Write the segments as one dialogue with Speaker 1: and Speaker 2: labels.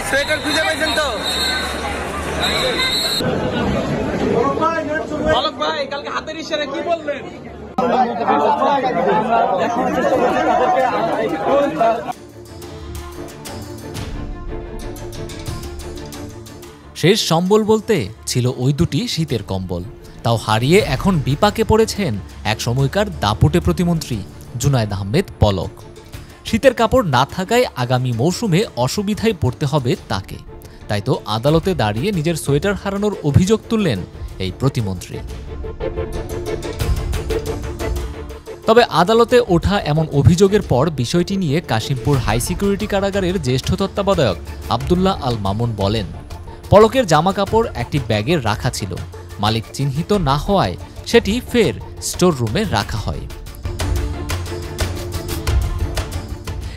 Speaker 1: Sweater খুঁজে পাইছেন তো? পলক ভাই কালকে হাতের ইশারা কি বললেন?
Speaker 2: শেষ সম্বল বলতে ছিল ওই দুটি শীতের কম্বল, তাও হারিয়ে এখন বিপাকে পড়েছেন এক সময়কার দাপুটে প্রতিমন্ত্রী জুনায়েদ আহমেদ পলক। শীতের কাপড় না থাকায় আগামী মৌসুমে অসুবিধায় পড়তে হবে তাকে, তাই তো আদালতে দাঁড়িয়ে নিজের সোয়েটার হারানোর অভিযোগ তুললেন এই প্রতিমন্ত্রী। তবে আদালতে ওঠা এমন অভিযোগের পর বিষয়টি নিয়ে কাশিমপুর হাই সিকিউরিটি কারাগারের জ্যেষ্ঠ তত্ত্বাবধায়ক আবদুল্লাহ আল মামুন বলেন, পলকের জামা কাপড় একটি ব্যাগে রাখা ছিল, মালিক চিহ্নিত না হওয়ায় সেটি ফের স্টোর রুমে রাখা হয়।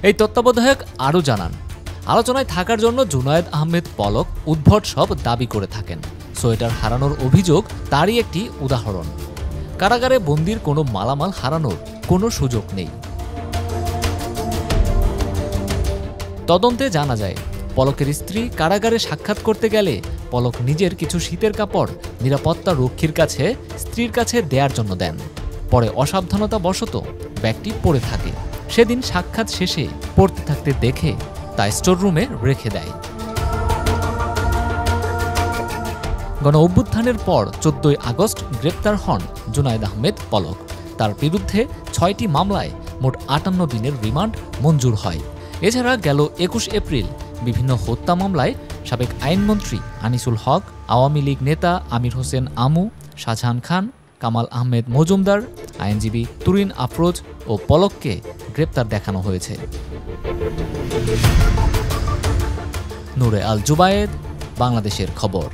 Speaker 2: এই তত্ত্বাবধায়ক আরও জানান, আলোচনায় থাকার জন্য জুনায়েদ আহমেদ পলক উদ্ভট সব দাবি করে থাকেন। সোয়েটার হারানোর অভিযোগ তারই একটি উদাহরণ। কারাগারে বন্দির কোনো মালামাল হারানোর কোনো সুযোগ নেই। তদন্তে জানা যায়, পলকের স্ত্রী কারাগারে সাক্ষাৎ করতে গেলে পলক নিজের কিছু শীতের কাপড় নিরাপত্তা রক্ষীর কাছে স্ত্রীর কাছে দেওয়ার জন্য দেন। পরে অসাবধানতা বশত ব্যাগটি পড়ে থাকে। সেদিন সাক্ষাৎ শেষে পড়তে থাকতে দেখে তা স্টোর রুমে রেখে দেয়। গণ অভ্যুত্থানের পর 14 আগস্ট গ্রেপ্তার হন জুনায়েদ আহমেদ পলক। তার বিরুদ্ধে 6টি মামলায় মোট 58 দিনের রিমান্ড মঞ্জুর হয়। এছাড়া গেল 21 এপ্রিল বিভিন্ন হত্যা মামলায় সাবেক আইনমন্ত্রী আনিসুল হক, আওয়ামী লীগ নেতা আমির হোসেন আমু, শাহজাহান খান, কামাল আহমেদ মজুমদার, আইনজীবী তুরিন আফরোজ ও পলককে গ্রেপ্তার দেখানো হয়েছে। নূরে আল জুবায়েদ, বাংলাদেশের খবর।